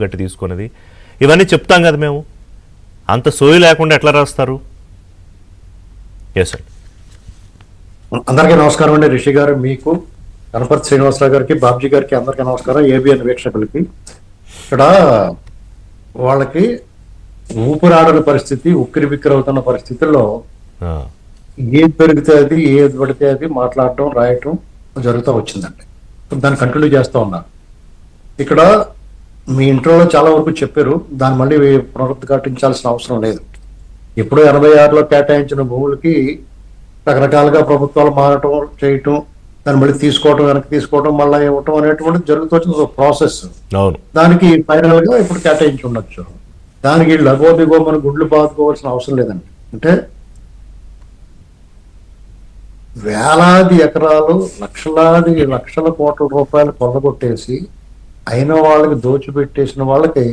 గట్టి తీసుకున్నది ఇవన్నీ చెప్తాం కదా మేము. అంత సోయి లేకుండా ఎట్లా రాస్తారు? ఎస్ అండి. అందరికీ నమస్కారం అండి. రిషి గారు, మీకు, గణపతి శ్రీనివాసరావు గారికి, బాబ్జీ గారికి అందరికీ నమస్కారం. ఏబిఎన్ వీక్షకులకి. ఇక్కడ వాళ్ళకి ఊపిరాడని పరిస్థితి, ఉక్కిరి బిక్కిరి అవుతున్న పరిస్థితుల్లో ఏది దొరికితే అది, ఏది పడితే అది మాట్లాడటం, రాయటం జరుగుతూ వచ్చిందండి. దాన్ని కంటిన్యూ చేస్తూ ఉన్నారు. ఇక్కడ మీ ఇంట్రోలో చాలా వరకు చెప్పారు, దాన్ని మళ్ళీ పునరుద్ఘాటించాల్సిన అవసరం లేదు. ఇప్పుడు 86లో కేటాయించిన భూములకి రకరకాలుగా ప్రభుత్వాలు మారటం, చేయటం, దాన్ని మళ్ళీ తీసుకోవటం, వెనక్కి తీసుకోవటం, మళ్ళీ ఇవ్వటం అనేటువంటిది జరుగుతూ వచ్చిన ప్రాసెస్. దానికి ఫైనల్ గా ఇప్పుడు కేటాయించి ఉండొచ్చు. దానికి లగో దిగో మన గుడ్లు బాదుకోవాల్సిన అవసరం లేదండి. అంటే వేలాది ఎకరాలు, లక్షల కోట్ల రూపాయలు కొల్లగొట్టేసి అయిన వాళ్ళకి దోచిపెట్టేసిన వాళ్ళకి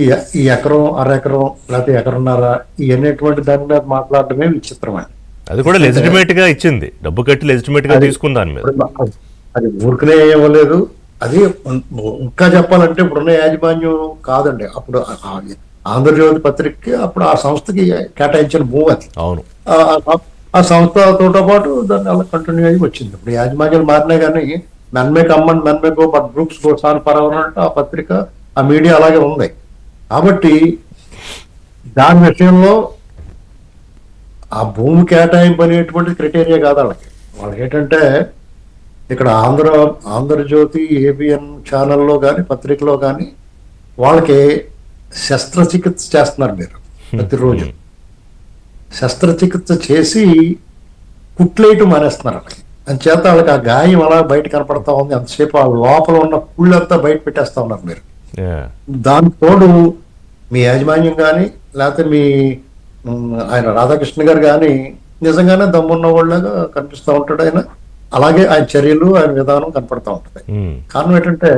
ఈ ఎకరం, అరెకరం, లేకపోతే ఎకరన్నర ఇవన్నటువంటి దాని మీద మాట్లాడటమే విచిత్రమండి. అది కూడా లెజిటిమేట్ గా ఇచ్చింది, డబ్బు కట్టి లెజిటిమేట్ గా తీసుకుని దాని మీద అది ఊరికనే ఇవ్వలేదు. అది ఇంకా చెప్పాలంటే ఇప్పుడున్న యాజమాన్యం కాదండి, అప్పుడు ఆంధ్రజ్యోతి పత్రికకి అప్పుడు ఆ సంస్థకి కేటాయించిన భూమి అది. అవును, ఆ సంస్థతో పాటు దాన్ని అలా కంటిన్యూ అయ్యి వచ్చింది. ఇప్పుడు యాజమాన్యాలు మారినా కానీ మెన్మే కమ్మన్ మెన్మే గో బట్ గ్రూప్స్ గో సాన్ పరవర్ అంటే ఆ పత్రిక, ఆ మీడియా అలాగే ఉంది. కాబట్టి దాని విషయంలో ఆ భూమి కేటాయింపు అనేటువంటి క్రైటీరియా కాదు వాళ్ళకి ఏంటంటే ఇక్కడ ఆంధ్రజ్యోతి, ఏబిఎన్ ఛానల్లో కానీ పత్రికలో కానీ వాళ్ళకి శస్త్రచికిత్స చేస్తున్నారు మీరు ప్రతిరోజు. శస్త్రచికిత్స చేసి కుట్లేయటం మానేస్తున్నారు వాళ్ళకి. అంచేత వాళ్ళకి ఆ గాయం అలా బయట కనపడతా ఉంది. అంతసేపు ఆ లోపల ఉన్న కుళ్ళంతా బయట పెట్టేస్తా ఉన్నారు మీరు. దానికి తోడు మీ యాజమాన్యం కానీ లేకపోతే మీ ఆయన రాధాకృష్ణ గారు కానీ నిజంగానే దమ్మున్న వాళ్ళగా కనిపిస్తూ ఉంటాడు ఆయన. అలాగే ఆయన చర్యలు, ఆయన విధానం కనపడతా ఉంటుంది. కారణం ఏంటంటే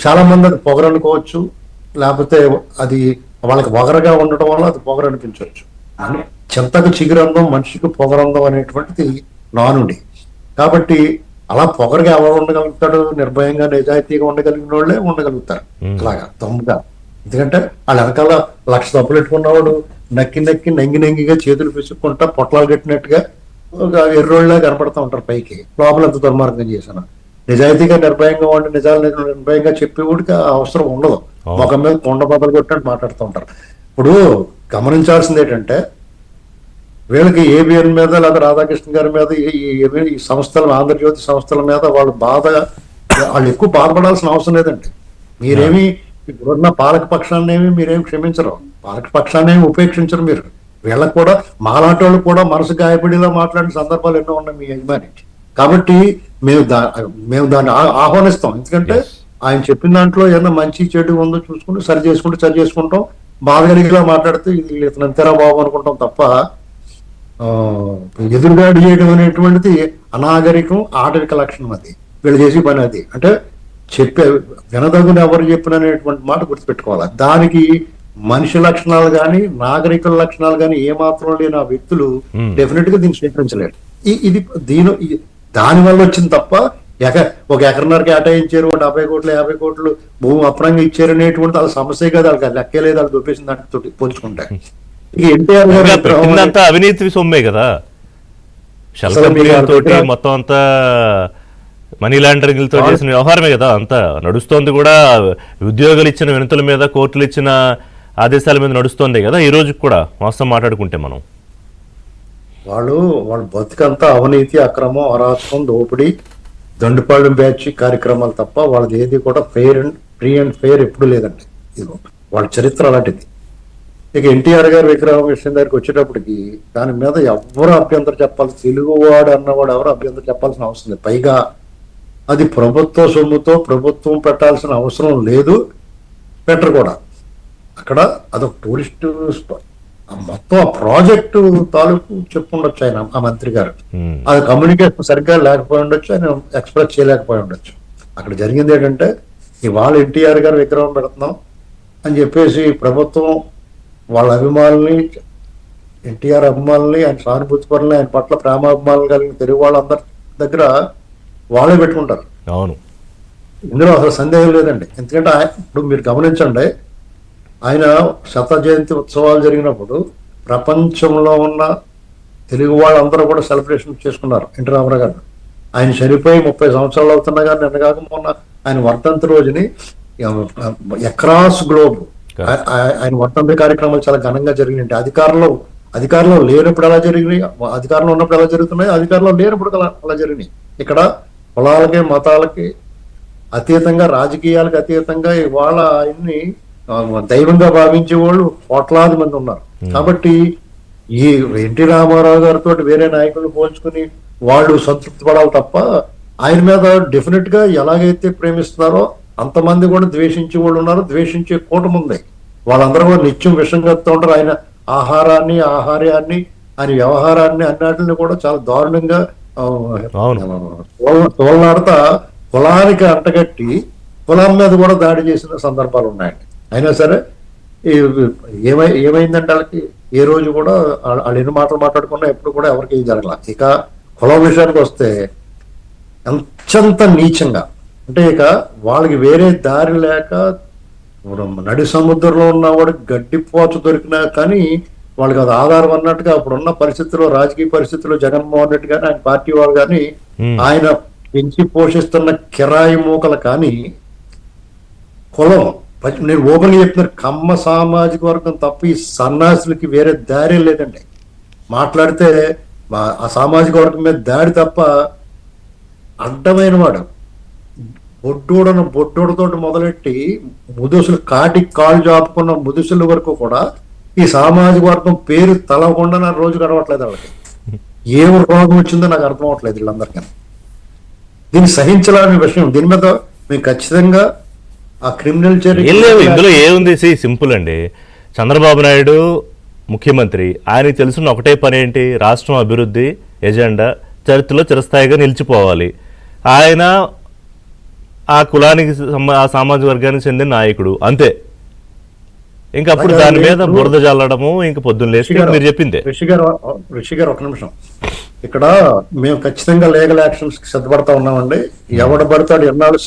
చాలా మంది అది పొగరు అనుకోవచ్చు, లేకపోతే అది వాళ్ళకి పొగరగా ఉండటం వల్ల అది పొగరు అనిపించవచ్చు. చింతకు చిగురందం, మనిషికి పొగరందం అనేటువంటిది నానుడి. కాబట్టి అలా పొగరుగా ఎవరు ఉండగలుగుతాడు? నిర్భయంగా, నిజాయితీగా ఉండగలిగిన వాళ్ళే ఉండగలుగుతారు అలాగా దమ్ముగా. ఎందుకంటే వాళ్ళ వెనకాల 1,00,000 డబ్బులు పెట్టుకున్నవాడు నెంగిగా చేతులు పిసుక్కుంటా పొట్లాలు కట్టినట్టుగా ఎర్రోళ్ళ కనపడతా ఉంటారు పైకి. లోపల ఎంత దుర్మార్గం చేశాను. నిజాయితీగా, నిర్భయంగా ఉండి నిజాలు నిర్భయంగా చెప్పేవాడికి అవసరం ఉండదు. ముఖం మీద కొండ బద్దలు కొట్టినట్టు మాట్లాడుతూ ఉంటారు. ఇప్పుడు గమనించాల్సింది ఏంటంటే వీళ్ళకి ఏబిఎన్ మీద లేదా రాధాకృష్ణ గారి మీద ఈ సంస్థల, ఆంధ్రజ్యోతి సంస్థల మీద వాళ్ళు ఎక్కువ బాధపడాల్సిన అవసరం లేదండి. మీరేమి ఇప్పుడున్న పాలక పక్షాన్ని మీరేమి క్షమించరు, పాలక పక్షాన్ని ఏమి ఉపేక్షించరు మీరు. వీళ్ళకి కూడా మాలాంటి వాళ్ళు కూడా మనసు గాయపడిలా మాట్లాడిన సందర్భాలు ఎన్నో ఉన్నాయి మీ యజమాని. కాబట్టి మేము దాన్ని ఆహ్వానిస్తాం. ఎందుకంటే ఆయన చెప్పిన దాంట్లో ఏదైనా మంచి చెడు ఉందో చూసుకుంటూ సరి చేసుకుంటాం. బాధ కలిగిలా మాట్లాడితే ఇతను అంతేరా బాబు అనుకుంటాం తప్ప ఎదురుగాడి చేయడం అనేటువంటిది అనాగరికం, ఆటవిక లక్షణం. అది వీళ్ళు చేసే పని. అది అంటే వినదగుని ఎవరు చెప్పిననేటువంటి మాట గుర్తుపెట్టుకోవాలి. దానికి మనిషి లక్షణాలు కానీ నాగరికుల లక్షణాలు కానీ ఏమాత్రం లేని ఆ వ్యక్తులు డెఫినెట్ గా దీన్ని స్వీకరించలేరు. దాని వల్ల వచ్చింది తప్ప ఒక ఎకరన్నర కేటాయించారు, 70 కోట్లు 50 కోట్లు భూమి అప్రంగా ఇచ్చారు అనేటువంటి వాళ్ళ సమస్య కాదు. వాళ్ళకి లెక్కే లేదు. వాళ్ళు దొప్పేసిన దాంతో పోల్చుకుంటారు. ఎన్టీఆర్ గారు అవినీతి సొమ్మే కదా, తోటి మొత్తం అంతా మనీ లాండరింగ్ తో చేసిన వ్యవహారమే కదా అంతా నడుస్తోంది. కూడా ఉద్యోగులు ఇచ్చిన వినతుల మీద, కోర్టులు ఇచ్చిన ఆదేశాల మీద నడుస్తోంది కదా ఈ రోజు కూడా. వాస్తవం మాట్లాడుకుంటే మనం వాళ్ళ బతుకంతా అవినీతి, అక్రమం, అరాచకం, దోపిడీ, దండుపాడు బ్యాచ్ కార్యక్రమాలు తప్ప వాళ్ళది ఏది కూడా ఫ్రీ అండ్ ఫెయిర్ ఎప్పుడు లేదండి. వాళ్ళ చరిత్ర అలాంటిది. ఇక ఎన్టీఆర్ గారి విగ్రహం విషయం దగ్గరికి వచ్చేటప్పటికి దాని మీద ఎవరు అభ్యంతరం చెప్పాల్సి, తెలుగువాడు అన్నవాడు ఎవరు అభ్యంతరం చెప్పాల్సిన అవసరం లేదు. పైగా అది ప్రభుత్వ సొమ్ముతో ప్రభుత్వం పెట్టాల్సిన అవసరం లేదు, పెట్టరు కూడా. అక్కడ అదొక టూరిస్ట్ మొత్తం ఆ ప్రాజెక్టు తాలూకు చెప్పుండొచ్చు ఆయన, ఆ మంత్రి గారు. అది కమ్యూనికేషన్ సరిగ్గా లేకపోయి ఉండొచ్చు, ఆయన ఎక్స్ప్రెస్ చేయలేకపోయి ఉండొచ్చు. అక్కడ జరిగింది ఏంటంటే ఇవాళ ఎన్టీఆర్ గారు విగ్రహం పెడుతున్నాం అని చెప్పేసి ప్రభుత్వం వాళ్ళ అభిమానుల్ని, ఎన్టీఆర్ అభిమానుల్ని, ఆయన సానుభూతి పరులని, ఆయన పట్ల ప్రేమాభిమానులు కలిగిన తెలుగు వాళ్ళందరి దగ్గర వాళ్ళే పెట్టుకుంటారు. అవును, ఇందులో అసలు సందేహం లేదండి. ఎందుకంటే ఇప్పుడు మీరు గమనించండి, ఆయన శత జయంతి ఉత్సవాలు జరిగినప్పుడు ప్రపంచంలో ఉన్న తెలుగు వాళ్ళందరూ కూడా సెలబ్రేషన్ చేసుకున్నారు ఎన్టీ రామారావు గారు. ఆయన చనిపోయి 30 సంవత్సరాలు అవుతున్నా కానీ నిన్న కాక మొన్న ఆయన వర్ధంతి రోజుని అక్రాస్ గ్లోబ్ ఆయన వర్ధంతి కార్యక్రమాలు చాలా ఘనంగా జరిగినాయి. అధికారంలో లేనప్పుడు ఎలా జరిగినాయి, అధికారంలో ఉన్నప్పుడు ఎలా జరుగుతున్నాయి, అధికారంలో లేనప్పుడు అలా జరిగినాయి. ఇక్కడ కులాలకి మతాలకి అతీతంగా, రాజకీయాలకు అతీతంగా ఇవాళ ఆయన్ని దైవంగా భావించే వాళ్ళు కోట్లాది మంది ఉన్నారు. కాబట్టి ఈ ఎన్టీ రామారావు గారితో వేరే నాయకులను పోల్చుకుని వాళ్ళు సంతృప్తి పడాలి తప్ప ఆయన మీద డెఫినెట్ గా ఎలాగైతే ప్రేమిస్తున్నారో అంతమంది కూడా ద్వేషించే వాళ్ళు ఉన్నారు, ద్వేషించే కూటమి ఉంది. వాళ్ళందరూ కూడా నిత్యం విషం కలుపుతూ ఉంటారు. ఆయన ఆహారాన్ని, ఆహార్యాన్ని, ఆయన వ్యవహారాన్ని అన్నిటిని కూడా చాలా దారుణంగా తోలనాడుతా కులానికి అంటగట్టి కులం మీద కూడా దాడి చేసిన సందర్భాలు ఉన్నాయండి. అయినా సరే ఏమైందంటే వాళ్ళకి ఏ రోజు కూడా వాళ్ళు ఎన్ని మాటలు మాట్లాడుకున్నా ఎప్పుడు కూడా ఎవరికి ఏం జరగల. ఇక కులం విషయానికి వస్తే అత్యంత నీచంగా, అంటే ఇక వాళ్ళకి వేరే దారి లేక నడి సముద్రంలో ఉన్నవాడు గడ్డిపోచు దొరికినా కానీ వాళ్ళకి అది ఆధారం అన్నట్టుగా అప్పుడున్న పరిస్థితుల్లో, రాజకీయ పరిస్థితుల్లో జగన్మోహన్ రెడ్డి కానీ ఆయన పార్టీ వాళ్ళు కానీ ఆయన పెంచి పోషిస్తున్న కిరాయి మూకలు కానీ కులం, నేను ఓపెన్గా చెప్తున్నారు, కమ్మ సామాజిక వర్గం తప్ప ఈ సన్నాసులకి వేరే దారి లేదండి. మాట్లాడితే ఆ సామాజిక వర్గం మీద దాడి తప్ప అడ్డమైన వాడు బొడ్డోడతో మొదలెట్టి ముదుసులు కాటికి కాళ్ళు చాపుకున్న ముదుసుల వరకు కూడా ఈ సామాజిక వర్గం పేరు తలకుండా నా రోజు గడవట్లేదు. వాళ్ళకి ఏం రోగం వచ్చిందో నాకు అర్థం అవట్లేదు వీళ్ళందరికీ. దీన్ని సహించలేని విషయం. దీని మీద మేము ఖచ్చితంగా ఆ క్రిమినల్ చర్య ఇందులో ఏముంది? సింపుల్ అండి. చంద్రబాబు నాయుడు ముఖ్యమంత్రి, ఆయనకి తెలుసున్న ఒకటే పని ఏంటి? రాష్ట్రం అభివృద్ధి ఎజెండా చరిత్రలో చిరస్థాయిగా నిలిచిపోవాలి. ఆయన ఆ కులానికి, ఆ సామాజిక వర్గానికి చెందిన నాయకుడు, అంతే. ఇంకా అప్పుడు దాని మీద బురద జల్లడము ఇంకా పొద్దున్న లేచి మీరు చెప్పిందే. రిషి గారు ఒక నిమిషం. ఇక్కడ మేము ఖచ్చితంగా లీగల్ యాక్షన్స్ కి సిద్ధపడతా ఉన్నామండి. ఎవడ పడతాడు ఎన్నాళ్ళు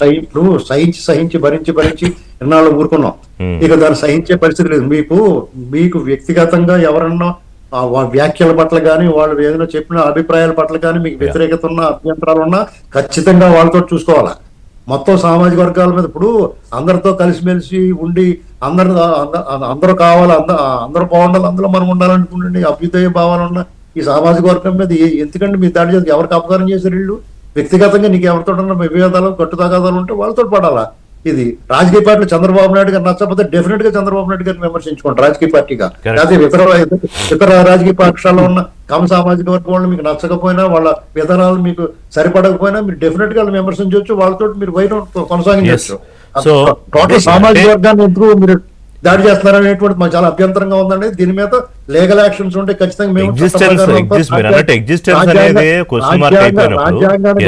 సహించి భరించి ఎన్నాళ్ళు ఊరుకున్నాం. ఇక దాన్ని సహించే పరిస్థితి లేదు. మీకు వ్యక్తిగతంగా ఎవరన్నా వ్యాఖ్యల పట్ల కానీ, వాళ్ళు ఏదైనా చెప్పిన అభిప్రాయాల పట్ల కానీ మీకు వ్యతిరేకత ఉన్న, అభ్యంతరాలు ఉన్నా ఖచ్చితంగా వాళ్ళతో చూసుకోవాలా. మొత్తం సామాజిక వర్గాల మీద ఇప్పుడు అందరితో కలిసిమెలిసి ఉండి అందరూ కావాలి, అందరూ బాగుండాలి, అందులో మనం ఉండాలనుకుంటుండే అభ్యుదయ భావాలున్న ఈ సామాజిక వర్గం మీద ఎందుకంటే మీ దాడి చేసి ఎవరికి అపకారం చేశారు వీళ్ళు? వ్యక్తిగతంగా నీకు ఎవరితో విభేదాలు, కట్టుతగాదాలు ఉంటే వాళ్ళతో పడాలా. ఇది రాజకీయ పార్టీలు చంద్రబాబు నాయుడు గారు నచ్చకపోతే డెఫినెట్ గా చంద్రబాబు నాయుడు గారిని విమర్శించుకోండి రాజకీయ పార్టీగా. లేకపోతే ఇతర రాజకీయ పక్షాల్లో ఉన్న కమ సామాజిక వర్గం వాళ్ళు మీకు నచ్చకపోయినా, వాళ్ళ విధానాలు మీకు సరిపడకపోయినా మీరు డెఫినెట్ గా విమర్శించవచ్చు, వాళ్ళతో మీరు వైరం కొనసాగించవచ్చు. టోటల్ సామాజిక వర్గాన్ని ఎందుకు మీరు దాడి చేస్తున్నారనేటువంటి మాకు చాలా అభ్యంతరంగా ఉందండి. దీని మీద లీగల్ యాక్షన్స్ ఉంటే ఖచ్చితంగా మేము రాజ్యాంగాన్ని